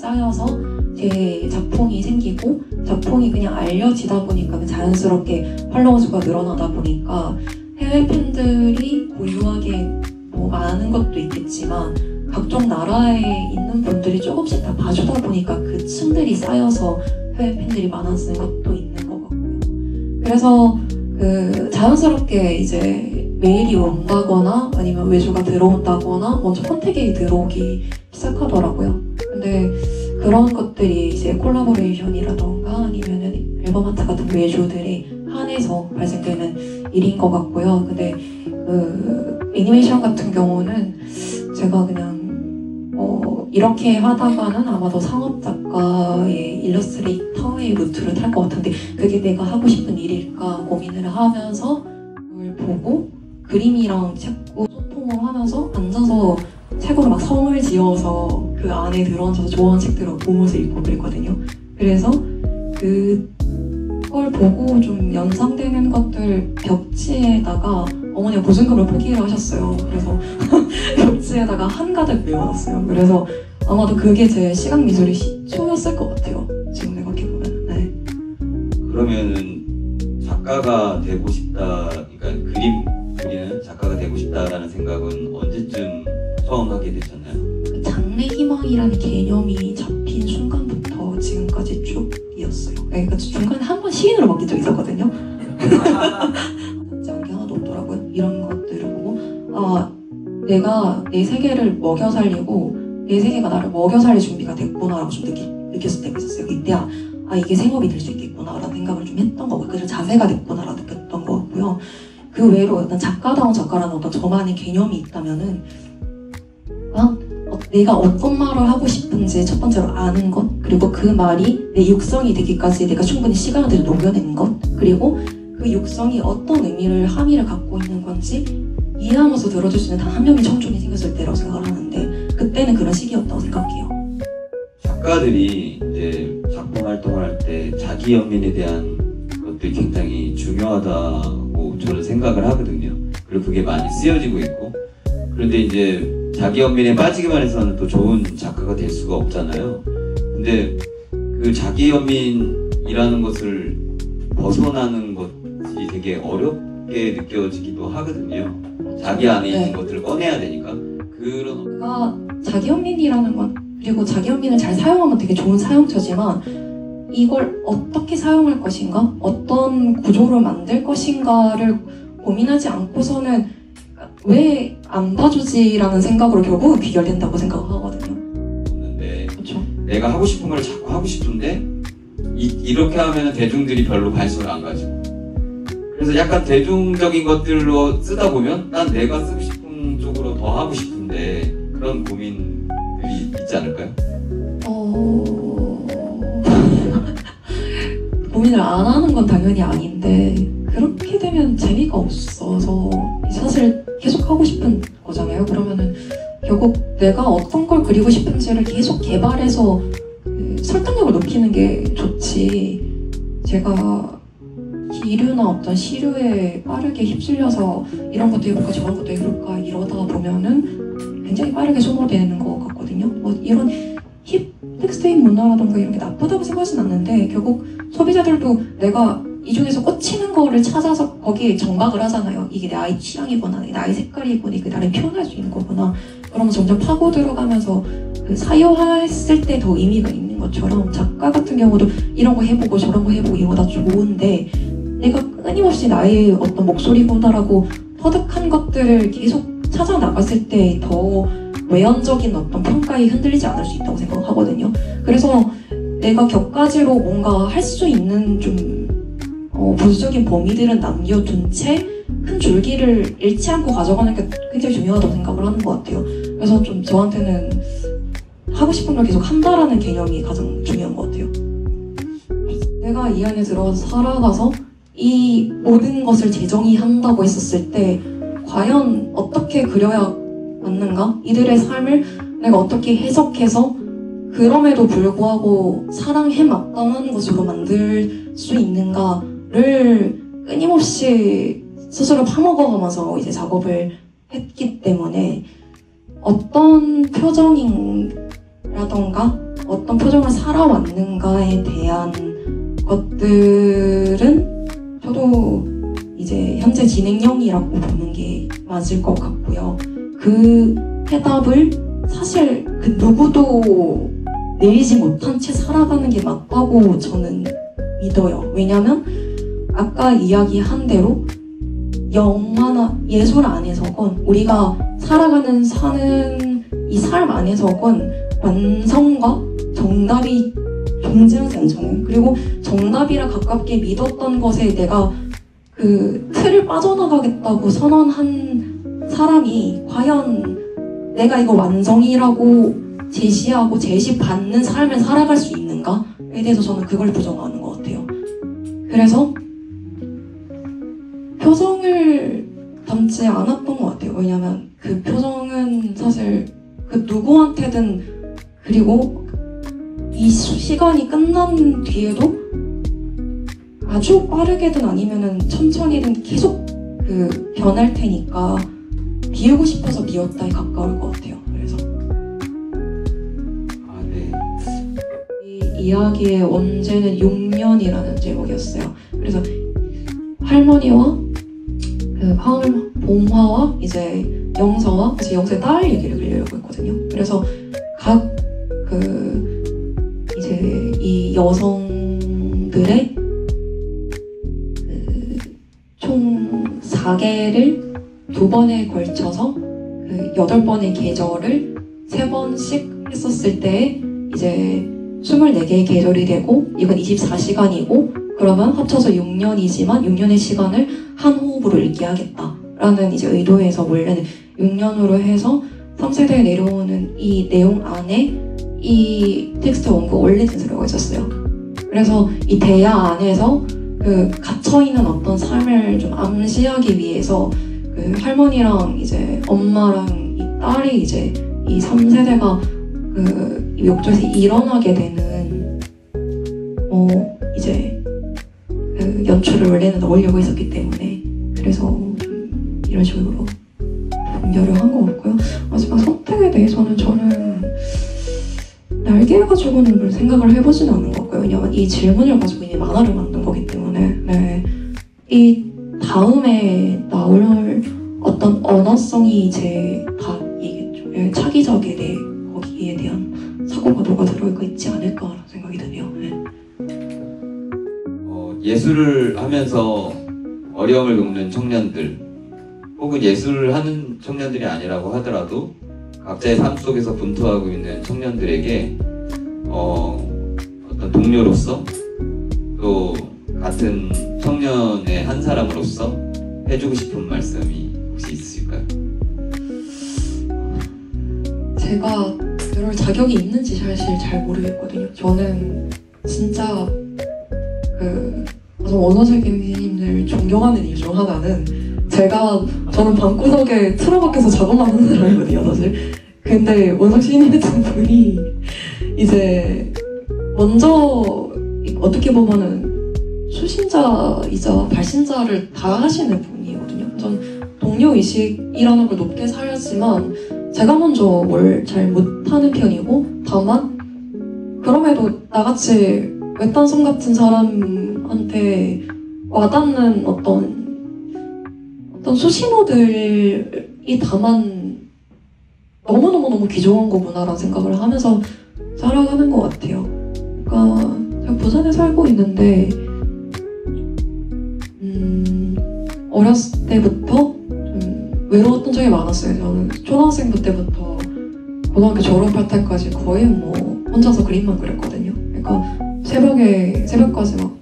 쌓여서 제 작품이 생기고 작품이 그냥 알려지다 보니까 자연스럽게 팔로워 수가 늘어나다 보니까 해외 팬들이 고유하게 뭐 많은 것도 있겠지만 각종 나라에 있는 분들이 조금씩 다 봐주다 보니까 그 층들이 쌓여서 해외 팬들이 많아지는 것도 있는 것 같고요. 그래서 자연스럽게 이제 메일이 온다거나 아니면 외주가 들어온다거나 먼저 컨택이 들어오기 시작하더라고요. 근데 그런 것들이 이제 콜라보레이션이라던가 아니면은 앨범 아트 같은 외주들이 한해서 발생되는 일인 것 같고요. 근데 애니메이션 같은 경우는 제가 그냥 이렇게 하다가는 아마도 상업 작가의 일러스트레이터의 루트를 탈 것 같은데 그게 내가 하고 싶은 일일까 고민을 하면서 그걸 보고 그림이랑 자꾸 소통을 하면서 앉아서 책으로 막 성을 지어서 그 안에 들어앉아서 좋아하는 책들을 보면서 읽고 그랬거든요. 그래서 그걸 보고 좀 연상되는 것들 벽지에다가 어머니가 보증금을 포기를 하셨어요. 그래서 벽지에다가 한가득 메워놨어요. 그래서 아마도 그게 제 시각 미술의 시초였을 것 같아요. 지금 생각해보면. 네. 그러면은 작가가 되고 싶다, 그러니까 그림 그리는 작가가 되고 싶다라는 생각은 언제쯤 처음 하게 되셨나요? 그 장래 희망이라는 개념이 잡힌 순간부터 지금까지 쭉이었어요. 그러니까 중간에 한 번 시인으로 바뀐 적 있었거든요. 짠 게 하나도 없더라고요. 이런 것들을 보고 내가 내 세계를 먹여 살리고 내 세계가 나를 먹여 살릴 준비가 됐구나라고 좀 느꼈을 때가 있었어요. 이때 이게 생업이 될 수 있겠구나라는 생각을 좀 했던 거고 그래서 자세가 됐구나라고 느꼈던 것 같고요. 그 외로 어떤 작가다운 작가라는 어떤 저만의 개념이 있다면은 내가 어떤 말을 하고 싶은지 첫 번째로 아는 것, 그리고 그 말이 내 육성이 되기까지 내가 충분히 시간을 들여 녹여내는 것, 그리고 그 육성이 어떤 함의를 갖고 있는 건지 이해하면서 들어줄 수 있는 단 한 명의 청춘이 생겼을 때라고 생각을 하는데 그때는 그런 시기였다고 생각해요. 작가들이 이제 작품 활동을 할 때 자기 연민에 대한 것들이 굉장히 중요하다고 저는 생각을 하거든요. 그리고 그게 많이 쓰여지고 있고 그런데 이제 자기 연민에 빠지기만 해서는 또 좋은 작가가 될 수가 없잖아요. 근데 그 자기 연민이라는 것을 벗어나는 것이 되게 어렵게 느껴지기도 하거든요. 자기 안에 있는 것들을 꺼내야 되니까. 내가 자기 연민이라는 건 그리고 자기 연민을 잘 사용하면 되게 좋은 사용처지만 이걸 어떻게 사용할 것인가? 어떤 구조로 만들 것인가를 고민하지 않고서는 왜 안 봐주지라는 생각으로 결국은 귀결된다고 생각하거든요. 근데 그렇죠. 내가 하고 싶은 걸 자꾸 하고 싶은데 이렇게 하면 대중들이 별로 관심을 안 가지고 그래서 약간 대중적인 것들로 쓰다 보면 난 내가 쓰고 싶은 쪽으로 더 하고 싶은데 그런 고민들이 있지 않을까요? 고민을 안 하는 건 당연히 아닌데 그렇게 되면 재미가 없어서 사실 계속 하고 싶은 거잖아요. 그러면은 결국 내가 어떤 걸 그리고 싶은지를 계속 개발해서 설득력을 높이는 게 좋지 제가 기류나 어떤 시류에 빠르게 휩쓸려서 이런 것도 해볼까 저런 것도 해볼까 이러다 보면은 굉장히 빠르게 소모되는 것 같거든요. 뭐 이런 힙 텍스트인 문화라던가 이런 게 나쁘다고 생각하진 않는데 결국 소비자들도 내가 이 중에서 꽂히는 거를 찾아서 거기에 정박을 하잖아요. 이게 나의 취향이구나, 나의 색깔이구나, 이게 나를 표현할 수 있는 거구나. 그러면 점점 파고 들어가면서 그 사유화했을 때 더 의미가 있는 것처럼 작가 같은 경우도 이런 거 해보고 저런 거 해보고 이런 거 다 좋은데 내가 끊임없이 나의 어떤 목소리구나라고 터득한 것들을 계속 찾아 나갔을 때 더 외연적인 어떤 평가에 흔들리지 않을 수 있다고 생각하거든요. 그래서 내가 격가지로 뭔가 할 수 있는 좀 보수적인 범위들은 남겨둔 채 큰 줄기를 잃지 않고 가져가는 게 굉장히 중요하다고 생각을 하는 것 같아요. 그래서 좀 저한테는 하고 싶은 걸 계속 한다라는 개념이 가장 중요한 것 같아요. 내가 이 안에 들어가서 살아가서 이 모든 것을 재정의한다고 했었을 때 과연 어떻게 그려야 맞는가? 이들의 삶을 내가 어떻게 해석해서 그럼에도 불구하고 사랑에 마땅한 것으로 만들 수 있는가를 끊임없이 스스로 파먹어가면서 이제 작업을 했기 때문에 어떤 표정이라던가 어떤 표정을 살아왔는가에 대한 것들은 저도 이제 현재 진행형이라고 보는 게 맞을 것 같고요. 그 해답을 사실 그 누구도 내리지 못한 채 살아가는 게 맞다고 저는 믿어요. 왜냐면 아까 이야기한 대로 영화나 예술 안에서건 우리가 살아가는 사는 이 삶 안에서건 완성과 정답이 존재하지 않잖아요. 그리고 정답이라 가깝게 믿었던 것에 내가 그 틀을 빠져나가겠다고 선언한 사람이 과연 내가 이거 완성이라고 제시하고 제시받는 삶을 살아갈 수 있는가에 대해서 저는 그걸 부정하는 것 같아요. 그래서 표정을 담지 않았던 것 같아요. 왜냐면 그 표정은 사실 그 누구한테든, 그리고 이 시간이 끝난 뒤에도 아주 빠르게든 아니면은 천천히든 계속 그 변할 테니까 비우고 싶어서 미웠다에 가까울 것 같아요. 그래서 네. 이 이야기의 원제는 6년이라는 제목이었어요. 그래서 할머니와 그 봉화와 이제 영서와 이제 영서의 딸 얘기를 그리려고 했거든요. 그래서 각 그 이제 이 여성들의 총 4개를 2번에 걸쳐서 그 8번의 계절을 3번씩 했었을 때 이제 24개의 계절이 되고 이건 24시간이고 그러면 합쳐서 6년이지만 6년의 시간을 한 호흡으로 읽게 하겠다라는 이제 의도에서 원래는 6년으로 해서 3세대에 내려오는 이 내용 안에 이 텍스트 원고 원래 진술가 있었어요. 그래서 이 대야 안에서 그 갇혀있는 어떤 삶을 좀 암시하기 위해서 그 할머니랑 이제 엄마랑 이 딸이 이제 이 3세대가 그 욕조에서 일어나게 되는 이제 그 연출을 원래는 넣으려고 했었기 때문에 그래서 좀 이런 식으로 분별을 한 것 같고요. 마지막 선택에 대해서는 저는 날개 가지고는 별 생각을 해보진 않은 것 같고요. 왜냐면 이 질문을 가지고 이미 만화를 만든 거기 때문에 네. 이 다음에 나올 어떤 언어성이 제 답이겠죠. 차기작에 대해 거기에 대한 사고가 녹아 들어있지 않을까라는 생각이 드네요. 네. 예술을 하면서 어려움을 겪는 청년들 혹은 예술을 하는 청년들이 아니라고 하더라도 각자의 삶 속에서 분투하고 있는 청년들에게 어떤 동료로서 또 같은 청년의 한 사람으로서 해주고 싶은 말씀이 혹시 있으실까요? 제가 그럴 자격이 있는지 사실 잘 모르겠거든요. 저는 진짜 원어재기님들 존경하는 이유 중 하나는 저는 방구석에 틀어박혀서 작업만 하는 사람이거든요, 사실. 근데 원석 시인님 같은 분이 이제 먼저 어떻게 보면은 수신자이자 발신자를 다 하시는 분이거든요. 전 동료의식이라는 걸 높게 살았지만 제가 먼저 뭘 잘 못하는 편이고 다만 그럼에도 나같이 외딴섬 같은 사람한테 와닿는 어떤 수신호들이 다만 너무너무 귀중한 거구나라는 생각을 하면서 살아가는 것 같아요. 그러니까 제가 부산에 살고 있는데 어렸을 때부터 좀 외로웠던 적이 많았어요. 저는 초등학생 때부터 고등학교 졸업할 때까지 거의 혼자서 그림만 그렸거든요. 그러니까 새벽까지 막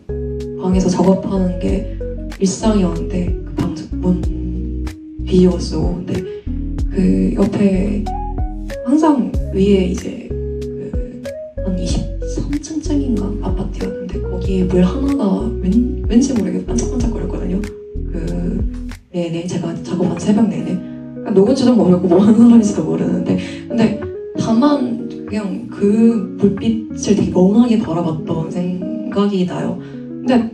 방에서 작업하는 게 일상이었는데 그 방 문 비웠어. 근데 그 옆에 항상 위에 이제 한 23층짜리인가 아파트였는데 거기에 물 하나가 왠지 모르게 반짝반짝거렸거든요. 내내 제가 작업한 새벽 내내 누군지도 모르고 뭐 하는 사람인지도 모르는데 근데 다만 그냥 그 불빛을 되게 멍하게 바라봤던 생각이 나요. 근데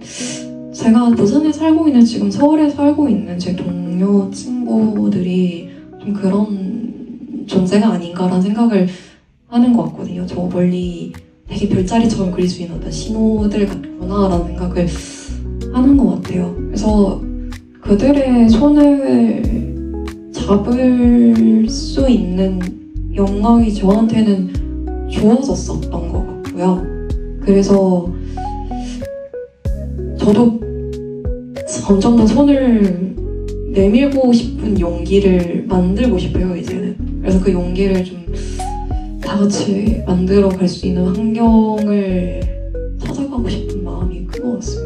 제가 부산에 살고 있는 지금 서울에 살고 있는 제 동료 친구들이 좀 그런 존재가 아닌가라는 생각을 하는 것 같거든요. 저 멀리 되게 별자리처럼 그릴 수 있는 어떤 신호들 같구나라는 생각을 하는 것 같아요. 그래서 그들의 손을 잡을 수 있는 영광이 저한테는 주어졌었던 것 같고요. 그래서 저도 점점 더 손을 내밀고 싶은 용기를 만들고 싶어요, 이제는. 그래서 그 용기를 좀 다 같이 만들어 갈 수 있는 환경을 찾아가고 싶은 마음이 큰 것 같습니다.